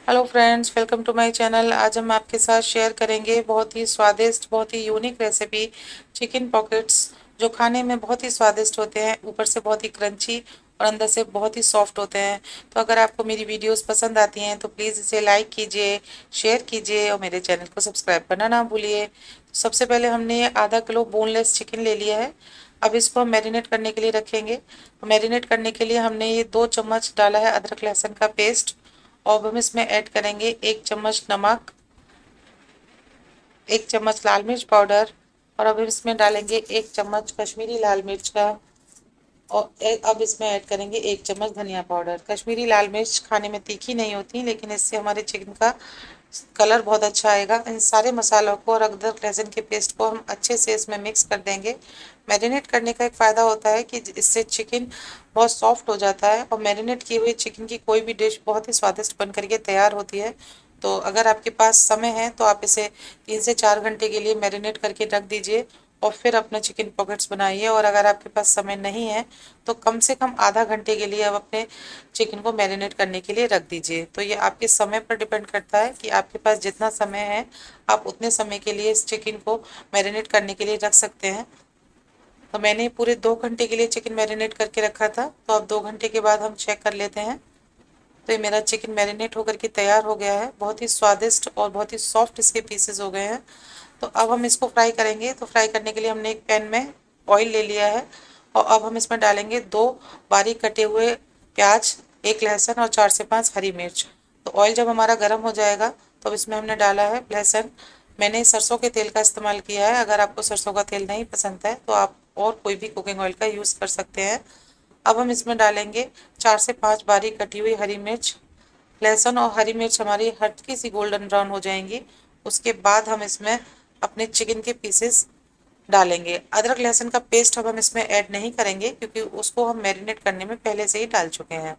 Hello friends, welcome to my channel. आज हम आपके साथ शेयर करेंगे बहुत ही स्वादिष्ट, बहुत ही यूनिक रेसिपी चिकन पॉकेट्स, जो खाने में बहुत ही स्वादिष्ट होते हैं, ऊपर से बहुत ही क्रंची और अंदर से बहुत ही सॉफ्ट होते हैं। तो अगर आपको मेरी वीडियोस पसंद आती हैं तो प्लीज़ इसे लाइक कीजिए, शेयर कीजिए और मेरे चैनल को सब्सक्राइब करना ना भूलिए। तो सबसे पहले हमने ये आधा किलो बोनलेस चिकन ले लिया है। अब इसको हम मैरिनेट करने के लिए रखेंगे। तो मैरिनेट करने के लिए हमने ये 2 चम्मच डाला है अदरक लहसुन का पेस्ट। और अब हम इसमें ऐड करेंगे 1 चम्मच नमक, 1 चम्मच लाल मिर्च पाउडर और अब हम इसमें डालेंगे 1 चम्मच कश्मीरी लाल मिर्च का। और अब इसमें ऐड करेंगे 1 चम्मच धनिया पाउडर। कश्मीरी लाल मिर्च खाने में तीखी नहीं होती, लेकिन इससे हमारे चिकन का कलर बहुत अच्छा आएगा। इन सारे मसालों को और अदरक लहसुन के पेस्ट को हम अच्छे से इसमें मिक्स कर देंगे। मैरिनेट करने का एक फ़ायदा होता है कि इससे चिकन बहुत सॉफ्ट हो जाता है और मैरिनेट की हुई चिकन की कोई भी डिश बहुत ही स्वादिष्ट बन करके तैयार होती है। तो अगर आपके पास समय है तो आप इसे 3 से 4 घंटे के लिए मैरिनेट करके रख दीजिए और फिर अपने चिकन पॉकेट्स बनाइए। और अगर आपके पास समय नहीं है तो कम से कम आधा घंटे के लिए आप अपने चिकन को मैरिनेट करने के लिए रख दीजिए। तो ये आपके समय पर डिपेंड करता है कि आपके पास जितना समय है आप उतने समय के लिए इस चिकन को मैरिनेट करने के लिए रख सकते हैं। तो मैंने पूरे 2 घंटे के लिए चिकन मैरिनेट करके रखा था। तो अब 2 घंटे के बाद हम चेक कर लेते हैं। तो ये मेरा चिकन मैरिनेट होकर के तैयार हो गया है। बहुत ही स्वादिष्ट और बहुत ही सॉफ्ट इसके पीसेस हो गए हैं। तो अब हम इसको फ्राई करेंगे। तो फ्राई करने के लिए हमने एक पैन में ऑयल ले लिया है और अब हम इसमें डालेंगे 2 बारीक कटे हुए प्याज, 1 लहसुन और 4 से 5 हरी मिर्च। तो ऑयल जब हमारा गर्म हो जाएगा तो अब इसमें हमने डाला है लहसुन। मैंने सरसों के तेल का इस्तेमाल किया है। अगर आपको सरसों का तेल नहीं पसंद है तो आप और कोई भी कुकिंग ऑयल का यूज़ कर सकते हैं। अब हम इसमें डालेंगे 4 से 5 बारीक कटी हुई हरी मिर्च। लहसुन और हरी मिर्च हमारी हल्की सी गोल्डन ब्राउन हो जाएंगी। उसके बाद हम इसमें अपने चिकन के पीसेस डालेंगे। अदरक लहसुन का पेस्ट अब हम इसमें ऐड नहीं करेंगे क्योंकि उसको हम मैरिनेट करने में पहले से ही डाल चुके हैं।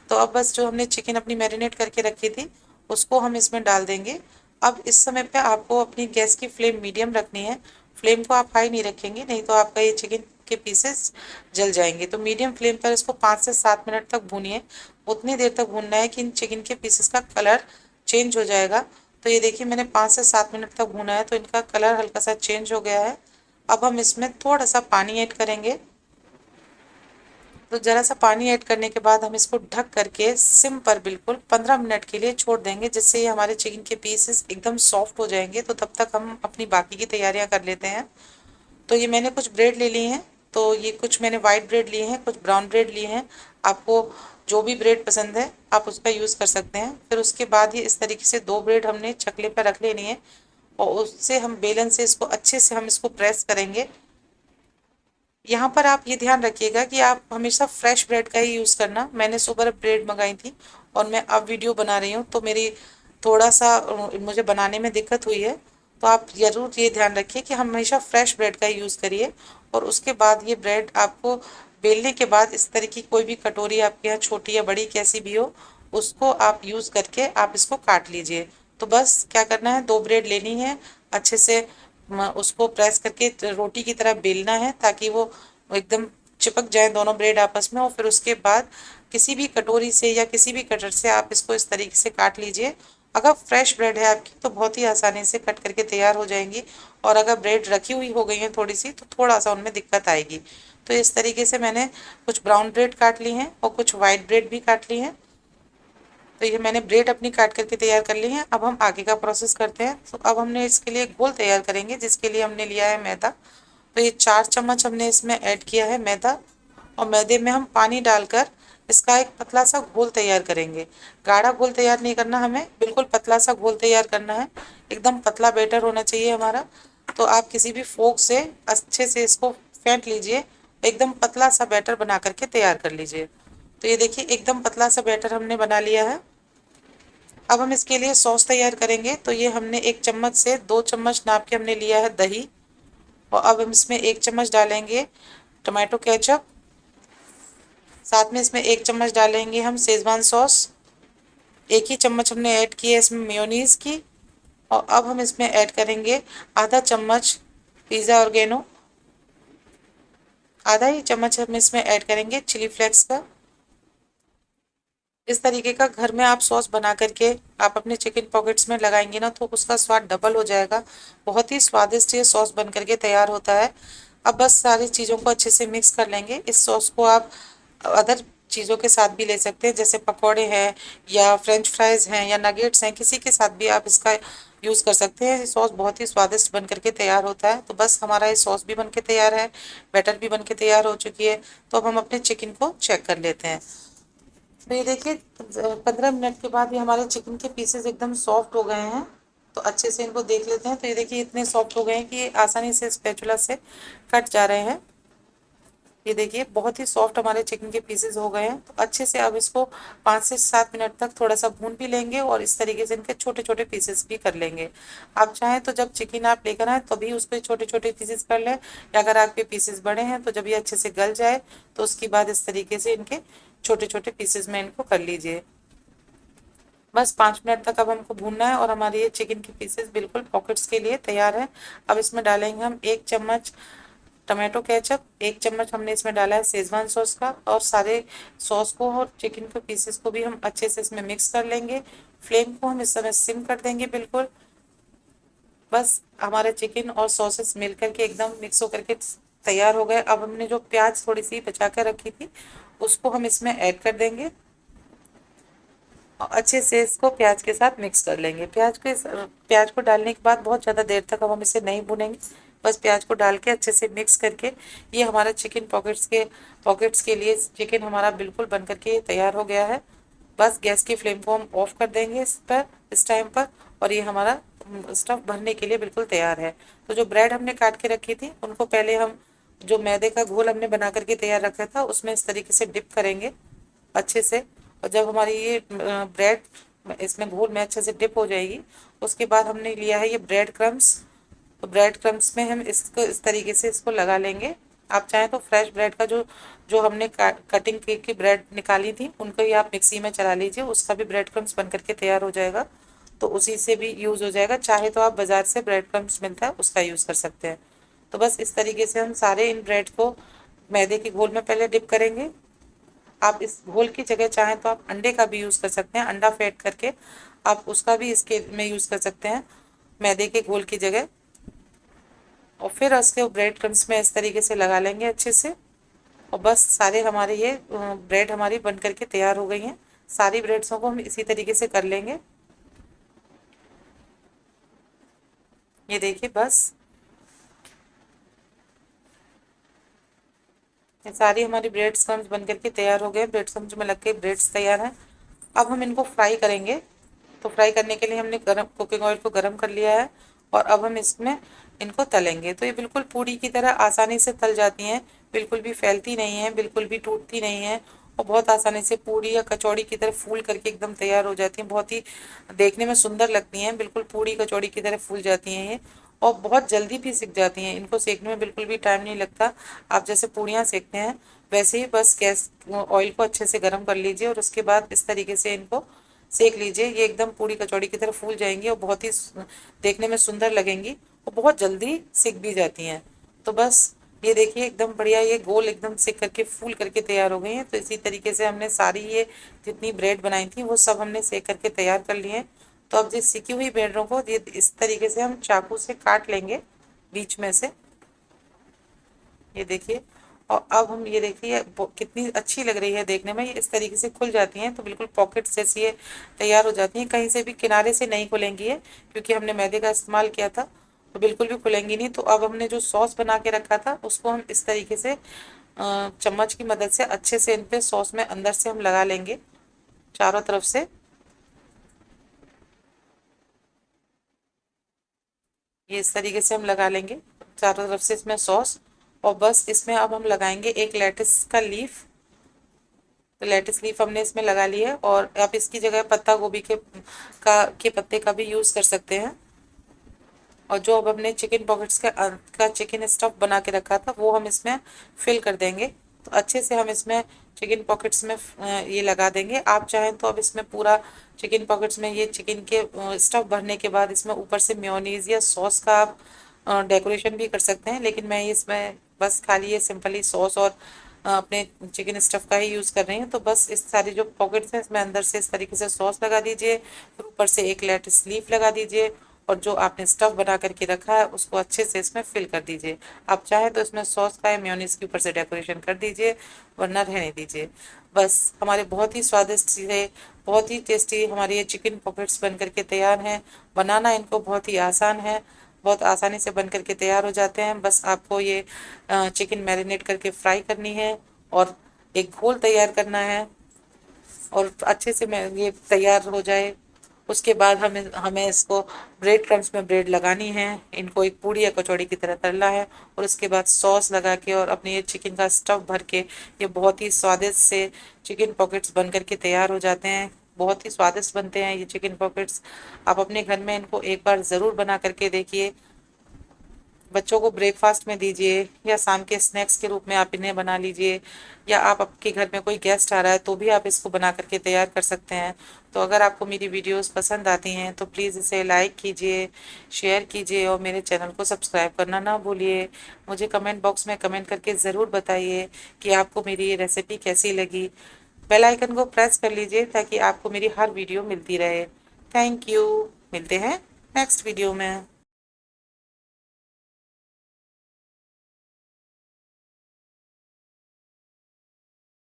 तो अब बस जो हमने चिकन अपनी मैरिनेट करके रखी थी उसको हम इसमें डाल देंगे। अब इस समय पे आपको अपनी गैस की फ्लेम मीडियम रखनी है। फ्लेम को आप हाई नहीं रखेंगे, नहीं तो आपका ये चिकन के पीसेस जल जाएंगे। तो मीडियम फ्लेम पर इसको 5 से 7 मिनट तक भूनिए। उतनी देर तक भूनना है कि इन चिकन के पीसेस का कलर चेंज हो जाएगा। तो ये देखिए मैंने 5 से 7 मिनट तक भूना है तो इनका कलर हल्का सा चेंज हो गया है। अब हम इसमें थोड़ा सा पानी ऐड करेंगे। तो ज़रा सा पानी ऐड करने के बाद हम इसको ढक करके सिम पर बिल्कुल 15 मिनट के लिए छोड़ देंगे, जिससे ये हमारे चिकन के पीसेस एकदम सॉफ्ट हो जाएंगे। तो तब तक हम अपनी बाकी की तैयारियां कर लेते हैं। तो ये मैंने कुछ ब्रेड ले ली हैं। तो ये कुछ मैंने वाइट ब्रेड लिए हैं, कुछ ब्राउन ब्रेड लिए हैं। आपको जो भी ब्रेड पसंद है आप उसका यूज़ कर सकते हैं। फिर उसके बाद ही इस तरीके से 2 ब्रेड हमने चकले पर रख लेनी है और उससे हम बेलन से इसको अच्छे से हम इसको प्रेस करेंगे। यहाँ पर आप ये ध्यान रखिएगा कि आप हमेशा फ्रेश ब्रेड का ही यूज़ करना। मैंने सुबह ब्रेड मंगाई थी और मैं अब वीडियो बना रही हूँ तो मेरी थोड़ा सा मुझे बनाने में दिक्कत हुई है। तो आप ज़रूर ये ध्यान रखिए कि हमेशा फ्रेश ब्रेड का ही यूज़ करिए। और उसके बाद ये ब्रेड आपको बेलने के बाद इस तरह की कोई भी कटोरी आपके यहाँ छोटी या बड़ी कैसी भी हो उसको आप यूज़ करके आप इसको काट लीजिए। तो बस क्या करना है, 2 ब्रेड लेनी है, अच्छे से उसको प्रेस करके रोटी की तरह बेलना है ताकि वो एकदम चिपक जाए दोनों ब्रेड आपस में। और फिर उसके बाद किसी भी कटोरी से या किसी भी कटर से आप इसको इस तरीके से काट लीजिए। अगर फ्रेश ब्रेड है आपकी तो बहुत ही आसानी से कट करके तैयार हो जाएंगी। और अगर ब्रेड रखी हुई हो गई है थोड़ी सी तो थोड़ा सा उनमें दिक्कत आएगी। तो इस तरीके से मैंने कुछ ब्राउन ब्रेड काट ली हैं और कुछ वाइट ब्रेड भी काट ली हैं। तो ये मैंने ब्रेड अपनी काट करके तैयार कर ली है। अब हम आगे का प्रोसेस करते हैं। तो अब हमने इसके लिए घोल तैयार करेंगे, जिसके लिए हमने लिया है मैदा। तो ये 4 चम्मच हमने इसमें ऐड किया है मैदा। और मैदे में हम पानी डालकर इसका एक पतला सा घोल तैयार करेंगे। गाढ़ा घोल तैयार नहीं करना हमें, बिल्कुल पतला सा घोल तैयार करना है। एकदम पतला बैटर होना चाहिए हमारा। तो आप किसी भी फोक से अच्छे से इसको फेंट लीजिए, एकदम पतला सा बैटर बना करके तैयार कर लीजिए। तो ये देखिए एकदम पतला सा बैटर हमने बना लिया है। अब हम इसके लिए सॉस तैयार करेंगे। तो ये हमने 1 चम्मच से 2 चम्मच नाप के हमने लिया है दही। और अब हम इसमें 1 चम्मच डालेंगे टमाटो केचप। साथ में इसमें 1 चम्मच डालेंगे हम शेजवान सॉस। 1 ही चम्मच हमने ऐड की है इसमें मेयोनीज की। और अब हम इसमें ऐड करेंगे आधा चम्मच पिज़्ज़ा ऑर्गेनो। आधा ही चम्मच हम इसमें ऐड करेंगे चिली फ्लेक्स का। इस तरीके का घर में आप सॉस बना करके आप अपने चिकन पॉकेट्स में लगाएंगे ना तो उसका स्वाद डबल हो जाएगा। बहुत ही स्वादिष्ट ये सॉस बन करके तैयार होता है। अब बस सारी चीज़ों को अच्छे से मिक्स कर लेंगे। इस सॉस को आप अदर चीज़ों के साथ भी ले सकते हैं, जैसे पकौड़े हैं या फ्रेंच फ्राइज हैं या नगेट्स हैं, किसी के साथ भी आप इसका यूज़ कर सकते हैं। ये सॉस बहुत ही स्वादिष्ट बन करके तैयार होता है। तो बस हमारा ये सॉस भी बन के तैयार है, बैटर भी बन के तैयार हो चुकी है। तो अब हम अपने चिकन को चेक कर लेते हैं। तो ये देखिए 15 मिनट के बाद ये हमारे चिकन के पीसेस एकदम सॉफ्ट हो गए हैं। तो अच्छे से इनको देख लेते हैं। तो ये देखिए इतने सॉफ्ट हो गए हैं कि ये आसानी से स्पैचुला से कट जा रहे हैं। ये देखिए बहुत ही सॉफ्ट हमारे चिकन के पीसेस हो गए हैं। तो अच्छे से अब इसको 5 से 7 मिनट तक थोड़ा सा भून भी लेंगे और इस तरीके से इनके छोटे छोटे पीसेस भी कर लेंगे। आप चाहें तो जब चिकन आप लेकर आए तभी उसको छोटे छोटे पीसेस कर लें, या अगर आपके पीसेस बड़े हैं तो जब ये अच्छे से गल जाए तो उसके बाद इस तरीके से इनके छोटे छोटे पीसेस में इनको कर लीजिए। बस 5 मिनट तक अब हमको भूनना है और हमारे ये चिकन के पीसेस बिल्कुल पॉकेट्स के लिए तैयार है। अब इसमें डालेंगे हम 1 चम्मच टमाटो केचप, 1 चम्मच हमने इसमें डाला है शेजवान सॉस का, और सारे सॉस को और चिकन के पीसेस को भी हम अच्छे से इसमें मिक्स कर लेंगे। फ्लेम को हम इस समय सिम कर देंगे बिल्कुल। बस हमारे चिकन और सॉसेस मिल करके एकदम मिक्स होकर के तैयार हो गए। अब हमने जो प्याज थोड़ी सी बचा कर रखी थी उसको हम इसमें ऐड कर देंगे और अच्छे से इसको प्याज के साथ मिक्स कर लेंगे। प्याज को डालने के बाद बहुत ज़्यादा देर तक अब हम इसे नहीं भूनेंगे। बस प्याज को डाल के अच्छे से मिक्स करके ये हमारा चिकन पॉकेट्स के लिए चिकन हमारा बिल्कुल बन करके तैयार हो गया है। बस गैस की फ्लेम को हम ऑफ कर देंगे इस टाइम पर, और ये हमारा स्टफ भरने के लिए बिल्कुल तैयार है। तो जो ब्रेड हमने काट के रखी थी उनको पहले हम जो मैदे का घोल हमने बना करके तैयार रखा था उसमें इस तरीके से डिप करेंगे अच्छे से। और जब हमारी ये ब्रेड इसमें घोल में अच्छे से डिप हो जाएगी उसके बाद हमने लिया है ये ब्रेड क्रम्स। तो ब्रेड क्रम्स में हम इसको इस तरीके से इसको लगा लेंगे। आप चाहें तो फ्रेश ब्रेड का जो जो हमने कटिंग की ब्रेड निकाली थी उनको ही आप मिक्सी में चला लीजिए, उसका भी ब्रेड क्रम्स बन करके तैयार हो जाएगा। तो उसी से भी यूज़ हो जाएगा। चाहे तो आप बाज़ार से ब्रेड क्रम्स मिलता है उसका यूज़ कर सकते हैं। तो बस इस तरीके से हम सारे इन ब्रेड को मैदे के घोल में पहले डिप करेंगे। आप इस घोल की जगह चाहें तो आप अंडे का भी यूज़ कर सकते हैं, अंडा फेंट करके आप उसका भी इसके में यूज़ कर सकते हैं मैदे के घोल की जगह। और फिर उसके ब्रेड क्रम्स में इस तरीके से लगा लेंगे अच्छे से। और बस सारे हमारे ये ब्रेड हमारी बन करके तैयार हो गई हैं। सारी ब्रेड्सों को हम इसी तरीके से कर लेंगे। ये देखिए बस ये सारी हमारी ब्रेड क्रम्स बन करके तैयार हो गए। ब्रेड क्रम्स में लग के ब्रेड्स तैयार हैं। अब हम इनको फ्राई करेंगे। तो फ्राई करने के लिए हमने गरम कुकिंग ऑयल को गरम कर लिया है और अब हम इसमें इनको तलेंगे। तो ये बिल्कुल पूड़ी की तरह आसानी से तल जाती हैं, बिल्कुल भी फैलती नहीं है, बिल्कुल भी टूटती नहीं है, और बहुत आसानी से पूड़ी या कचौड़ी की तरह फूल करके एकदम तैयार हो जाती हैं। बहुत ही देखने में सुंदर लगती हैं, बिल्कुल पूड़ी कचौड़ी की तरह फूल जाती हैं ये, और बहुत जल्दी भी सिक जाती हैं। इनको सेकने में बिल्कुल भी टाइम नहीं लगता। आप जैसे पूड़ियाँ सेकते हैं वैसे ही बस गैस ऑयल को अच्छे से गर्म कर लीजिए और उसके बाद इस तरीके से इनको सेक लीजिए। ये एकदम पूड़ी कचौड़ी की तरह फूल जाएंगी और बहुत ही देखने में सुंदर लगेंगी और बहुत जल्दी सिक भी जाती हैं। तो बस ये देखिए एकदम बढ़िया ये गोल एकदम सिक करके फूल करके तैयार हो गई हैं। तो इसी तरीके से हमने सारी ये जितनी ब्रेड बनाई थी वो सब हमने सेक करके तैयार कर लिए हैं। तो अब जिस सिकी हुई ब्रेडों को ये इस तरीके से हम चाकू से काट लेंगे बीच में से। ये देखिए, और अब हम ये देखिए कितनी अच्छी लग रही है देखने में। ये इस तरीके से खुल जाती हैं तो बिल्कुल पॉकेट्स जैसी ये तैयार हो जाती हैं। कहीं से भी किनारे से नहीं खुलेंगी ये, क्योंकि हमने मैदे का इस्तेमाल किया था, तो बिल्कुल भी खुलेंगी नहीं। तो अब हमने जो सॉस बना के रखा था उसको हम इस तरीके से चम्मच की मदद से अच्छे से इन पे सॉस में अंदर से हम लगा लेंगे चारों तरफ से। ये इस तरीके से हम लगा लेंगे चारों तरफ से इसमें सॉस। और बस इसमें अब हम लगाएंगे एक लेटिस का लीफ। तो लेटिस लीफ हमने इसमें लगा ली है, और आप इसकी जगह पत्ता गोभी के पत्ते का भी यूज़ कर सकते हैं। और जो अब हमने चिकन पॉकेट्स का चिकन स्टफ बना के रखा था वो हम इसमें फिल कर देंगे। तो अच्छे से हम इसमें चिकन पॉकेट्स में ये लगा देंगे। आप चाहें तो अब इसमें पूरा चिकन पॉकेट्स में ये चिकन के स्टफ भरने के बाद इसमें ऊपर से मेयोनीज या सॉस का आप डेकोरेशन भी कर सकते हैं, लेकिन मैं इसमें बस खाली ये सिंपली सॉस और अपने चिकन स्टफ का ही यूज़ कर रही हूँ। तो बस इस सारी जो पॉकेट्स हैं इसमें अंदर से इस तरीके से सॉस लगा दीजिए, फिर ऊपर से एक लेटिस लीफ लगा दीजिए और जो आपने स्टफ बना करके रखा है उसको अच्छे से इसमें फिल कर दीजिए। आप चाहे तो इसमें सॉस का या मेयोनीज के ऊपर से डेकोरेशन कर दीजिए, वरना रहने दीजिए। बस हमारे बहुत ही स्वादिष्ट से बहुत ही टेस्टी हमारे ये चिकन पॉकेट्स बन करके तैयार हैं। बनाना इनको बहुत ही आसान है, बहुत आसानी से बन करके तैयार हो जाते हैं। बस आपको ये चिकन मैरिनेट करके फ्राई करनी है और एक घोल तैयार करना है और अच्छे से ये तैयार हो जाए उसके बाद हमें हमें इसको ब्रेड क्रम्स में ब्रेड लगानी है, इनको एक पूड़ी या कचौड़ी की तरह तलना है और उसके बाद सॉस लगा के और अपने ये चिकन का स्टफ भर के ये बहुत ही स्वादिष्ट से चिकन पॉकेट्स बन करके तैयार हो जाते हैं। बहुत ही स्वादिष्ट बनते हैं ये चिकन पॉकेट्स। आप अपने घर में इनको एक बार ज़रूर बना करके देखिए। बच्चों को ब्रेकफास्ट में दीजिए या शाम के स्नैक्स के रूप में आप इन्हें बना लीजिए, या आप आपके घर में कोई गेस्ट आ रहा है तो भी आप इसको बना करके तैयार कर सकते हैं। तो अगर आपको मेरी वीडियोस पसंद आती हैं तो प्लीज़ इसे लाइक कीजिए, शेयर कीजिए और मेरे चैनल को सब्सक्राइब करना ना भूलिए। मुझे कमेंट बॉक्स में कमेंट करके ज़रूर बताइए कि आपको मेरी ये रेसिपी कैसी लगी। बेल आइकन को प्रेस कर लीजिए ताकि आपको मेरी हर वीडियो मिलती रहे। Thank you. मिलते हैं नेक्स्ट वीडियो में।